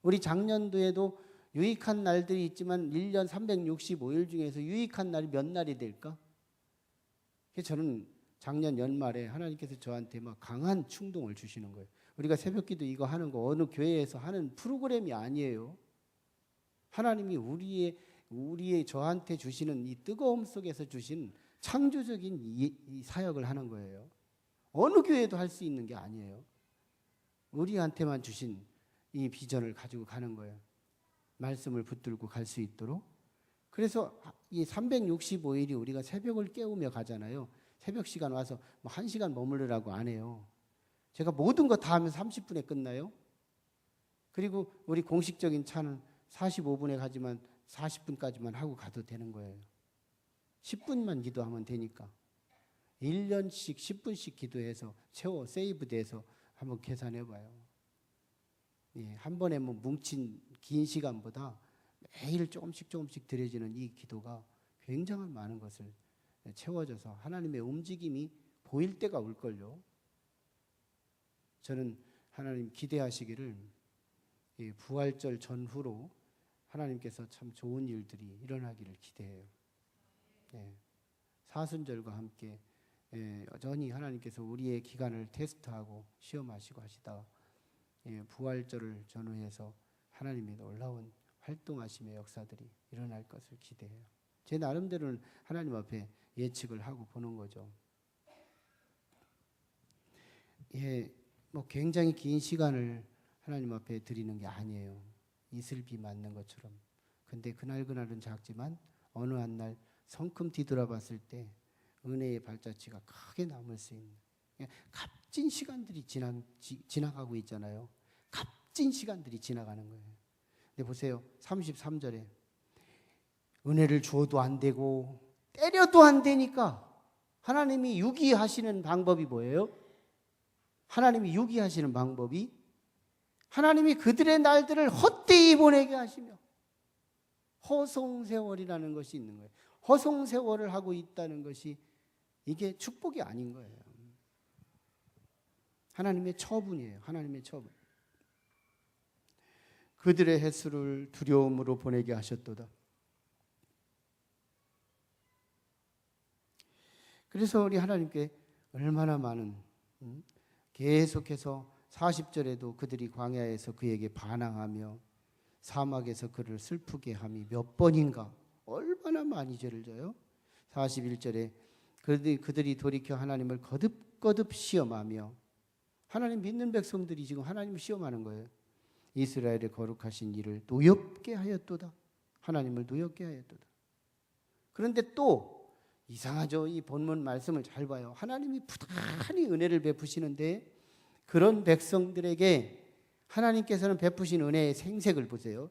우리 작년도에도 유익한 날들이 있지만 1년 365일 중에서 유익한 날이 몇 날이 될까? 그래서 저는 작년 연말에 하나님께서 저한테 막 강한 충동을 주시는 거예요. 우리가 새벽기도 이거 하는 거 어느 교회에서 하는 프로그램이 아니에요. 하나님이 우리의 저한테 주시는 이 뜨거움 속에서 주신 창조적인 이 사역을 하는 거예요. 어느 교회도 할 수 있는 게 아니에요. 우리한테만 주신 이 비전을 가지고 가는 거예요. 말씀을 붙들고 갈 수 있도록. 그래서 이 365일이 우리가 새벽을 깨우며 가잖아요. 새벽 시간 와서 뭐 1시간 머무르라고 안 해요. 제가 모든 거 다 하면 30분에 끝나요. 그리고 우리 공식적인 차는 45분에 가지만 40분까지만 하고 가도 되는 거예요. 10분만 기도하면 되니까. 1년씩 10분씩 기도해서 채워 세이브돼서 한번 계산해 봐요. 예, 한 번에 뭐 뭉친 긴 시간보다 매일 조금씩 드려지는 이 기도가 굉장한 많은 것을 채워줘서 하나님의 움직임이 보일 때가 올걸요. 저는 하나님 기대하시기를 부활절 전후로 하나님께서 참 좋은 일들이 일어나기를 기대해요. 예, 사순절과 함께 여전히 하나님께서 우리의 기간을 테스트하고 시험하시고 하시다가 부활절을 전후해서 하나님의 놀라운 활동하심의 역사들이 일어날 것을 기대해요. 제 나름대로는 하나님 앞에 예측을 하고 보는 거죠. 예, 뭐 굉장히 긴 시간을 하나님 앞에 드리는 게 아니에요. 이슬비 맞는 것처럼. 근데 그날은 작지만 어느 한 날 성큼 뒤돌아봤을 때 은혜의 발자취가 크게 남을 수 있는 값진 시간들이 지나가고 있잖아요. 값진 시간들이 지나가는 거예요. 근데 보세요. 33절에 은혜를 주어도 안 되고 때려도 안 되니까 하나님이 유기하시는 방법이 뭐예요? 하나님이 유기하시는 방법이 하나님이 그들의 날들을 헛되이 보내게 하시며 허송세월이라는 것이 있는 거예요. 허송세월을 하고 있다는 것이 이게 축복이 아닌 거예요. 하나님의 처분이에요. 하나님의 처분. 그들의 횟수를 두려움으로 보내게 하셨도다. 그래서 우리 하나님께 얼마나 많은 계속해서 40절에도 그들이 광야에서 그에게 반항하며 사막에서 그를 슬프게 함이 몇 번인가 얼마나 많이 죄를 져요. 41절에 그들이 돌이켜 하나님을 거듭거듭 시험하며 하나님 믿는 백성들이 지금 하나님을 시험하는 거예요. 이스라엘의 거룩하신 이를 노엽게 하였도다. 하나님을 노엽게 하였도다. 그런데 또 이상하죠. 이 본문 말씀을 잘 봐요. 하나님이 부단히 은혜를 베푸시는데 그런 백성들에게 하나님께서는 베푸신 은혜의 생색을 보세요.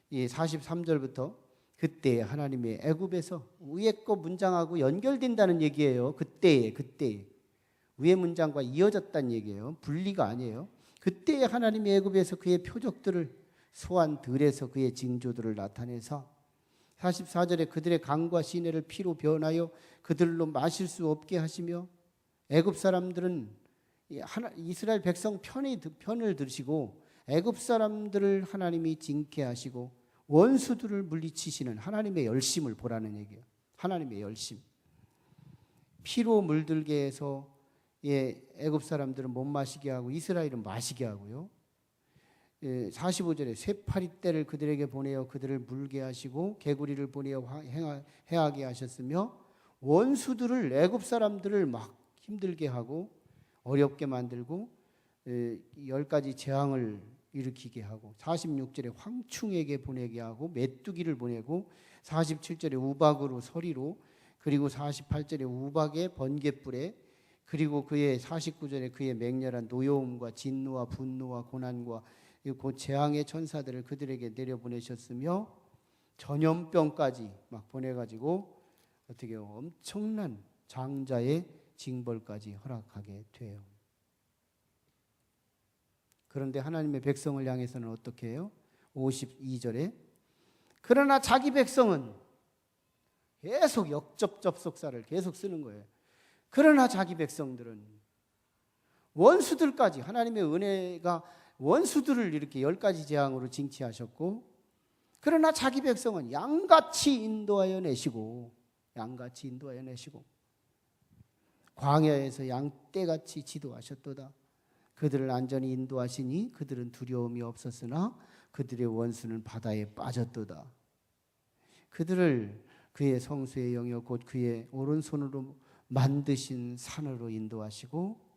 이 43절부터 그때 하나님의 애굽에서 위에 거 문장하고 연결된다는 얘기예요. 그때에 위의 문장과 이어졌다는 얘기예요. 분리가 아니에요. 그때에 하나님이 애굽에서 그의 표적들을 소한 들에서 그의 징조들을 나타내서 44절에 그들의 강과 시내를 피로 변하여 그들로 마실 수 없게 하시며 애굽 사람들은 이스라엘 백성 편을 들으시고 애굽 사람들을 하나님이 징계하시고 원수들을 물리치시는 하나님의 열심을 보라는 얘기예요. 하나님의 열심. 피로 물들게 해서 애굽 사람들은 못 마시게 하고 이스라엘은 마시게 하고요. 45절에 쇠파리떼를 그들에게 보내어 그들을 물게 하시고 개구리를 보내어 해하게 하셨으며 원수들을 애굽 사람들을 막 힘들게 하고 어렵게 만들고 10가지 재앙을 일으키게 하고 46절에 황충에게 보내게 하고 메뚜기를 보내고 47절에 우박으로 서리로 그리고 48절에 우박의 번갯불에 그리고 그의 49절에 그의 맹렬한 노여움과 진노와 분노와 고난과 그 재앙의 천사들을 그들에게 내려보내셨으며 전염병까지 막 보내가지고 어떻게 엄청난 장자의 징벌까지 허락하게 돼요. 그런데 하나님의 백성을 향해서는 어떻게 해요? 52절에 그러나 자기 백성은 계속 역접접속사를 계속 쓰는 거예요. 그러나 자기 백성들은 원수들까지 하나님의 은혜가 원수들을 이렇게 10가지 재앙으로 징치하셨고 그러나 자기 백성은 양같이 인도하여 내시고 광야에서 양떼같이 지도하셨도다. 그들을 안전히 인도하시니 그들은 두려움이 없었으나 그들의 원수는 바다에 빠졌도다. 그들을 그의 성수의 영역 곧 그의 오른손으로 만드신 산으로 인도하시고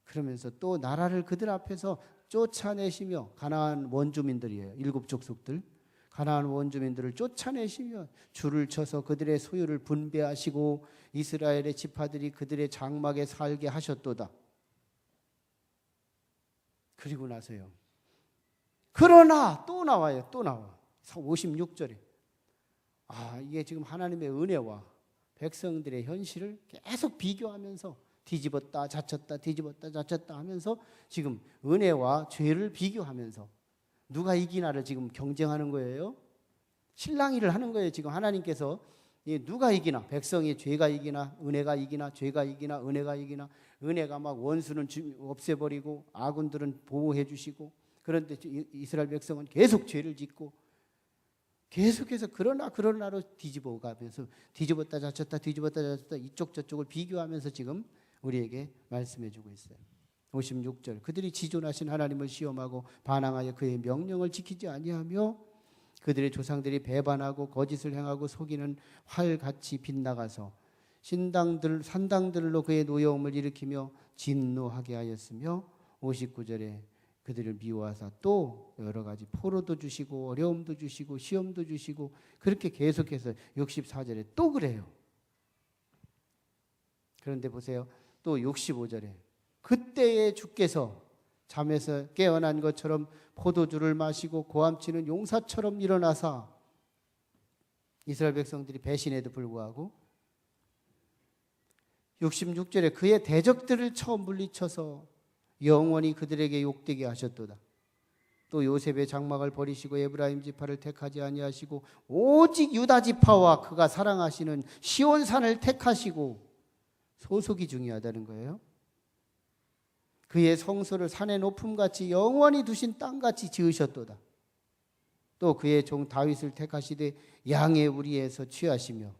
그러면서 또 나라를 그들 앞에서 쫓아내시며 가나안 원주민들이에요. 7족속들 가나안 원주민들을 쫓아내시며 줄을 쳐서 그들의 소유를 분배하시고 이스라엘의 지파들이 그들의 장막에 살게 하셨도다. 그리고 나서요. 그러나 또 나와요. 또 나와. 56절에. 이게 지금 하나님의 은혜와 백성들의 현실을 계속 비교하면서 뒤집었다 자쳤다 뒤집었다 자쳤다 하면서 지금 은혜와 죄를 비교하면서 누가 이기나를 지금 경쟁하는 거예요. 실랑이를 하는 거예요. 지금 하나님께서 누가 이기나, 백성이 죄가 이기나 은혜가 이기나, 죄가 이기나 은혜가 이기나. 은혜가 막 원수는 없애버리고 아군들은 보호해 주시고, 그런데 이스라엘 백성은 계속 죄를 짓고 계속해서 그러나로 뒤집어 가면서 뒤집었다 자쳤다 뒤집었다 자쳤다 이쪽 저쪽을 비교하면서 지금 우리에게 말씀해 주고 있어요. 56절. 그들이 지존하신 하나님을 시험하고 반항하여 그의 명령을 지키지 아니하며 그들의 조상들이 배반하고 거짓을 행하고 속이는 활같이 빗나가서 산당들로 그의 노여움을 일으키며 진노하게 하였으며 59절에 그들을 미워하사 또 여러 가지 포로도 주시고 어려움도 주시고 시험도 주시고 그렇게 계속해서 64절에 또 그래요. 그런데 보세요. 또 65절에 그때에 주께서 잠에서 깨어난 것처럼 포도주를 마시고 고함치는 용사처럼 일어나사, 이스라엘 백성들이 배신에도 불구하고 66절에 그의 대적들을 쳐 물리쳐서 영원히 그들에게 욕되게 하셨도다. 또 요셉의 장막을 버리시고 에브라임 지파를 택하지 아니하시고 오직 유다 지파와 그가 사랑하시는 시온산을 택하시고, 소속이 중요하다는 거예요. 그의 성소를 산의 높음같이 영원히 두신 땅같이 지으셨도다. 또 그의 종 다윗을 택하시되 양의 우리에서 취하시며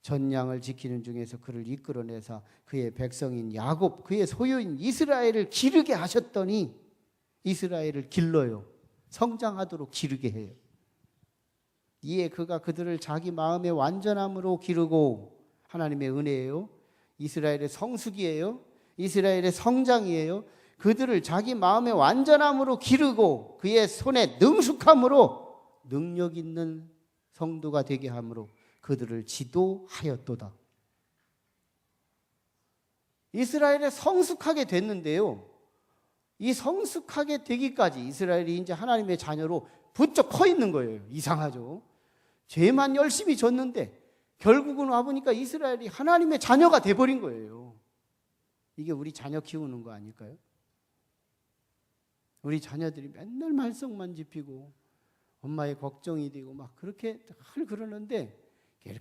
전양을 지키는 중에서 그를 이끌어내사 그의 백성인 야곱 그의 소유인 이스라엘을 기르게 하셨더니, 이스라엘을 길러요. 성장하도록 기르게 해요. 이에 그가 그들을 자기 마음의 완전함으로 기르고, 하나님의 은혜예요. 이스라엘의 성숙이에요. 이스라엘의 성장이에요. 그들을 자기 마음의 완전함으로 기르고 그의 손에 능숙함으로 능력 있는 성도가 되게 함으로 그들을 지도하였도다. 이스라엘에 성숙하게 됐는데요. 이 성숙하게 되기까지 이스라엘이 이제 하나님의 자녀로 부쩍 커 있는 거예요. 이상하죠. 죄만 열심히 졌는데 결국은 와보니까 이스라엘이 하나님의 자녀가 돼버린 거예요. 이게 우리 자녀 키우는 거 아닐까요? 우리 자녀들이 맨날 말썽만 집히고 엄마의 걱정이 되고 막 그렇게 늘 그러는데,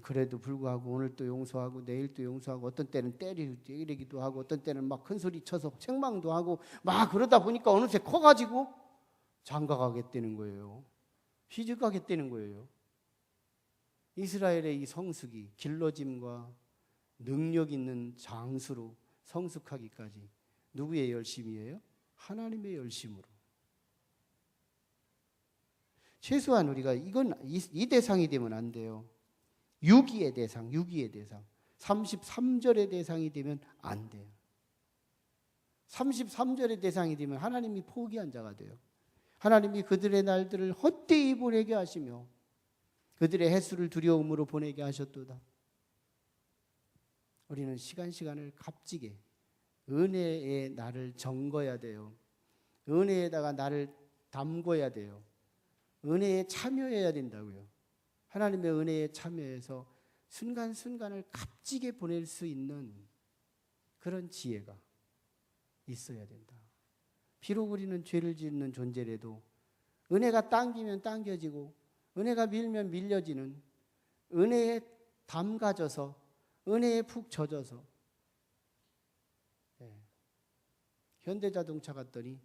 그래도 불구하고 오늘 또 용서하고 내일 또 용서하고 어떤 때는 때리기도 하고 어떤 때는 막 큰 소리 쳐서 책망도 하고 막 그러다 보니까 어느새 커가지고 장가가겠다는 거예요. 시집가겠다는 거예요. 이스라엘의 이 성숙이 길러짐과 능력 있는 장수로 성숙하기까지 누구의 열심이에요? 하나님의 열심으로. 최소한 우리가 이 대상이 되면 안 돼요. 6위의 대상, 33절의 대상이 되면 안 돼요. 33절의 대상이 되면 하나님이 포기한 자가 돼요. 하나님이 그들의 날들을 헛되이 보내게 하시며 그들의 횟수를 두려움으로 보내게 하셨도다. 우리는 시간을 값지게 은혜의 나를 정거야 돼요. 은혜에다가 나를 담궈야 돼요. 은혜에 참여해야 된다고요. 하나님의 은혜에 참여해서 순간순간을 값지게 보낼 수 있는 그런 지혜가 있어야 된다. 비록 우리는 죄를 짓는 존재라도 은혜가 당기면 당겨지고 은혜가 밀면 밀려지는, 은혜에 담가져서 은혜에 푹 젖어서. 현대자동차 갔더니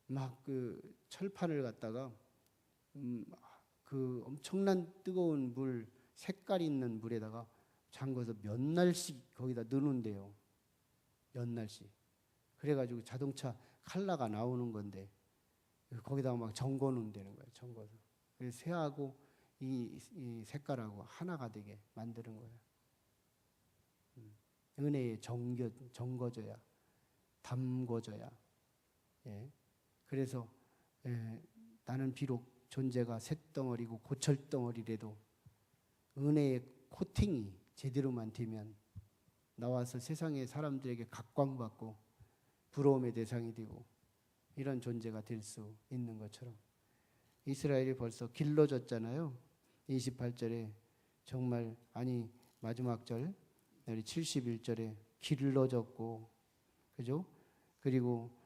막 그 철판을 갖다가 그 엄청난 뜨거운 물, 색깔 있는 물에다가 잠궈서 몇 날씩 거기다 넣는데요. 몇 날씩. 그래가지고 자동차 칼라가 나오는 건데 거기다가 막 정거 놓는다는 거예요. 정거서. 그래서 새하고 이 색깔하고 하나가 되게 만드는 거예요. 은혜에 정거져야, 담궈져야. 그래서 나는 비록 존재가 쇳덩어리고 고철덩어리라도 은혜의 코팅이 제대로만 되면 나와서 세상의 사람들에게 각광받고 부러움의 대상이 되고 이런 존재가 될 수 있는 것처럼 이스라엘이 벌써 길러졌잖아요. 28절에 정말 마지막 절 71절에 길러졌고 그죠? 그리고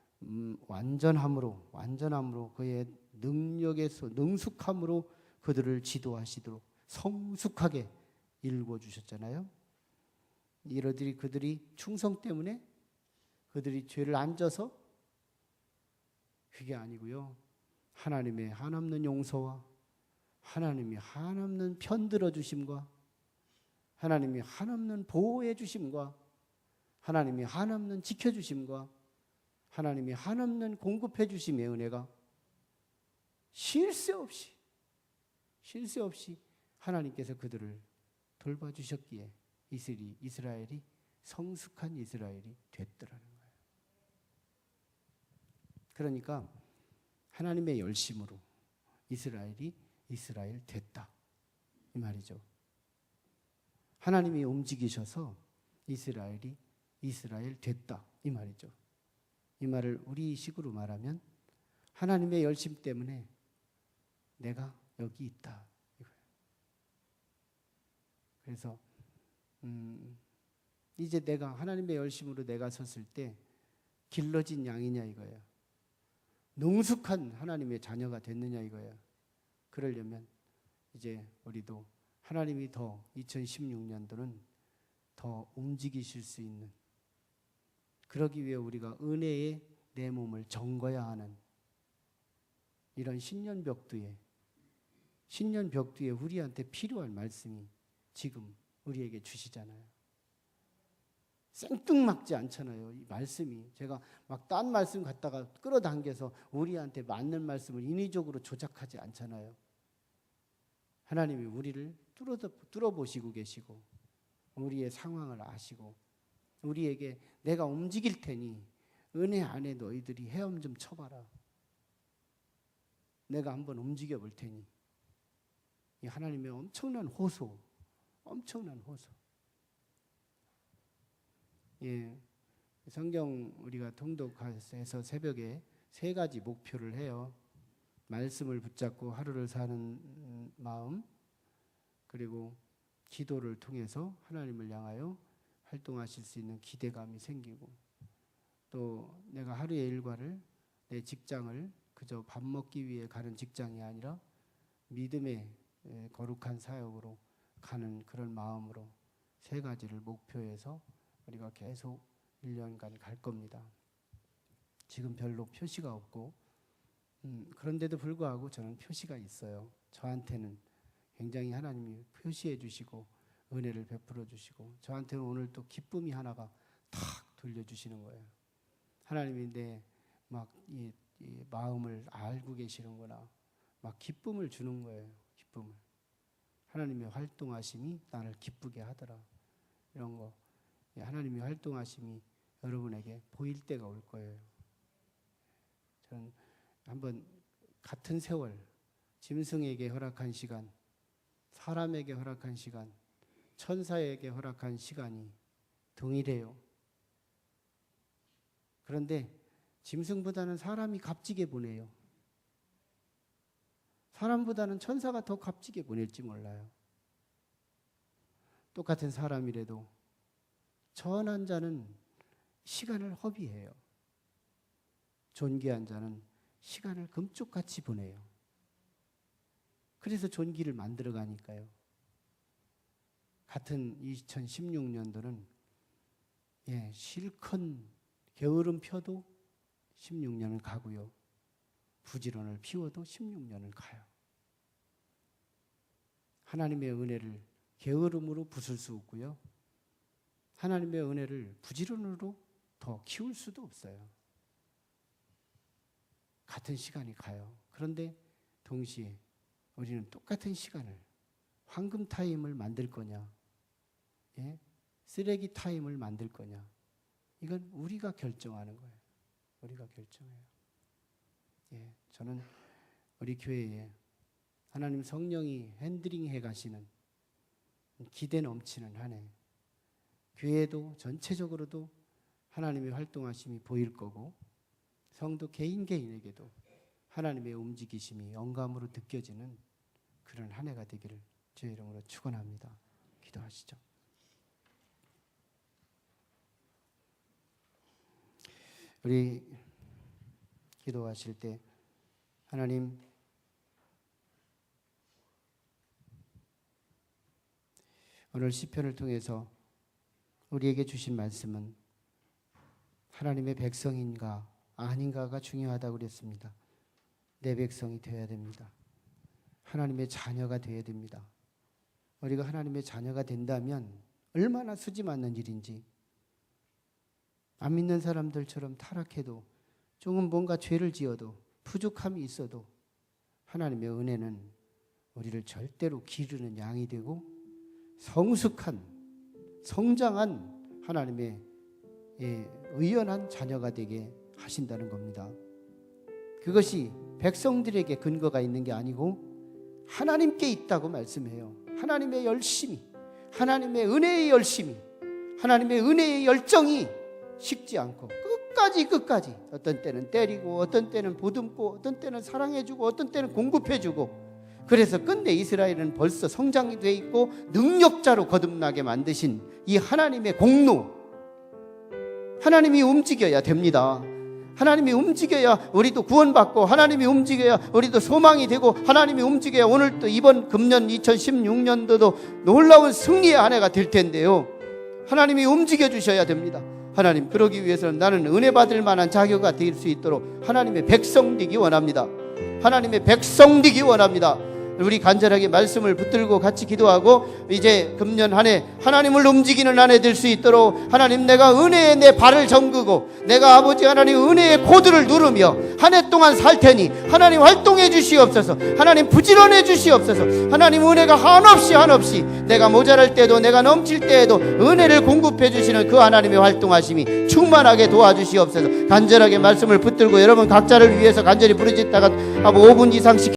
완전함으로 그의 능력에서 능숙함으로 그들을 지도하시도록 성숙하게 일궈주셨잖아요. 이러들이 그들이 충성 때문에 그들이 죄를 안 져서 그게 아니고요. 하나님의 한없는 용서와 하나님이 한없는 편들어 주심과 하나님이 한없는 보호해 주심과 하나님이 한없는 지켜 주심과 하나님이 한없는 공급해 주심의 은혜가 쉴 새 없이 하나님께서 그들을 돌봐주셨기에 이스라엘이 성숙한 이스라엘이 됐더라는 거예요. 그러니까 하나님의 열심으로 이스라엘 됐다 이 말이죠. 하나님이 움직이셔서 이스라엘 됐다 이 말이죠. 이 말을 우리식으로 말하면 하나님의 열심 때문에 내가 여기 있다 이거예요. 그래서 이제 내가 하나님의 열심으로 내가 섰을 때 길러진 양이냐 이거예요. 능숙한 하나님의 자녀가 됐느냐 이거예요. 그러려면 이제 우리도 하나님이 더 2016년도는 더 움직이실 수 있는, 그러기 위해 우리가 은혜의 내 몸을 정거야 하는 이런 신년 벽두에 우리한테 필요한 말씀이 지금 우리에게 주시잖아요. 생뚱맞지 않잖아요. 이 말씀이 제가 막 딴 말씀 갖다가 끌어당겨서 우리한테 맞는 말씀을 인위적으로 조작하지 않잖아요. 하나님이 우리를 뚫어보시고 계시고 우리의 상황을 아시고 우리에게 내가 움직일 테니 은혜 안에 너희들이 헤엄 좀 쳐봐라. 내가 한번 움직여 볼 테니. 이 하나님의 엄청난 호소. 예, 성경 우리가 통독해서 새벽에 3가지 목표를 해요. 말씀을 붙잡고 하루를 사는 마음, 그리고 기도를 통해서 하나님을 향하여 활동하실 수 있는 기대감이 생기고, 또 내가 하루의 일과를, 내 직장을 그저 밥 먹기 위해 가는 직장이 아니라 믿음의 거룩한 사역으로 가는 그런 마음으로 3가지를 목표해서 우리가 계속 1년간 갈 겁니다. 지금 별로 표시가 없고 그런데도 불구하고 저는 표시가 있어요. 저한테는 굉장히 하나님이 표시해 주시고 은혜를 베풀어 주시고 저한테는 오늘 또 기쁨이 하나가 탁 돌려주시는 거예요. 하나님이 내 막 이 마음을 알고 계시는구나. 막 기쁨을 주는 거예요. 기쁨을. 하나님의 활동하심이 나를 기쁘게 하더라. 이런 거. 하나님의 활동하심이 여러분에게 보일 때가 올 거예요. 저는 한번 같은 세월, 짐승에게 허락한 시간, 사람에게 허락한 시간, 천사에게 허락한 시간이 동일해요. 그런데 짐승보다는 사람이 값지게 보내요. 사람보다는 천사가 더 값지게 보낼지 몰라요. 똑같은 사람이라도 선한 자는 시간을 허비해요. 존귀한 자는 시간을 금쪽같이 보내요. 그래서 존귀를 만들어 가니까요. 같은 2016년도는 실컷 게으름 펴도 16년을 가고요. 부지런을 피워도 16년을 가요. 하나님의 은혜를 게으름으로 부술 수 없고요. 하나님의 은혜를 부지런으로 더 키울 수도 없어요. 같은 시간이 가요. 그런데 동시에 우리는 똑같은 시간을 황금 타임을 만들 거냐, 쓰레기 타임을 만들 거냐, 이건 우리가 결정하는 거예요. 우리가 결정해요. 저는 우리 교회에 하나님 성령이 핸들링해 가시는 기대 넘치는 한 해, 교회도 전체적으로도 하나님의 활동하심이 보일 거고 성도 개인에게도 하나님의 움직이심이 영감으로 느껴지는 그런 한 해가 되기를 주의 이름으로 축원합니다. 기도하시죠. 우리 기도하실 때 하나님, 오늘 시편을 통해서 우리에게 주신 말씀은 하나님의 백성인가 아닌가가 중요하다고 그랬습니다. 내 백성이 되어야 됩니다. 하나님의 자녀가 되어야 됩니다. 우리가 하나님의 자녀가 된다면 얼마나 수지 맞는 일인지, 안 믿는 사람들처럼 타락해도 조금 뭔가 죄를 지어도 부족함이 있어도 하나님의 은혜는 우리를 절대로 기르는 양이 되고 성숙한 성장한 하나님의 의연한 자녀가 되게 하신다는 겁니다. 그것이 백성들에게 근거가 있는 게 아니고 하나님께 있다고 말씀해요. 하나님의 열심이, 하나님의 은혜의 열심이, 하나님의 은혜의 열정이 식지 않고 끝까지 어떤 때는 때리고 어떤 때는 보듬고 어떤 때는 사랑해주고 어떤 때는 공급해주고, 그래서 끝내 이스라엘은 벌써 성장이 돼 있고 능력자로 거듭나게 만드신 이 하나님의 공로, 하나님이 움직여야 됩니다. 하나님이 움직여야 우리도 구원받고, 하나님이 움직여야 우리도 소망이 되고, 하나님이 움직여야 오늘 또 이번 금년 2016년도도 놀라운 승리의 한 해가 될 텐데요. 하나님이 움직여 주셔야 됩니다. 하나님, 그러기 위해서는 나는 은혜 받을 만한 자격가 될 수 있도록 하나님의 백성 되기 원합니다. 하나님의 백성 되기 원합니다. 우리 간절하게 말씀을 붙들고 같이 기도하고 이제 금년 한 해 하나님을 움직이는 한 해 될 수 있도록, 하나님, 내가 은혜에 내 발을 잠그고 내가 아버지 하나님 은혜의 코드를 누르며 한 해 동안 살 테니 하나님 활동해 주시옵소서. 하나님 부지런해 주시옵소서. 하나님 은혜가 한없이 내가 모자랄 때도 내가 넘칠 때에도 은혜를 공급해 주시는 그 하나님의 활동하심이 충만하게 도와주시옵소서. 간절하게 말씀을 붙들고 여러분 각자를 위해서 간절히 부르짖다가 5분 이상씩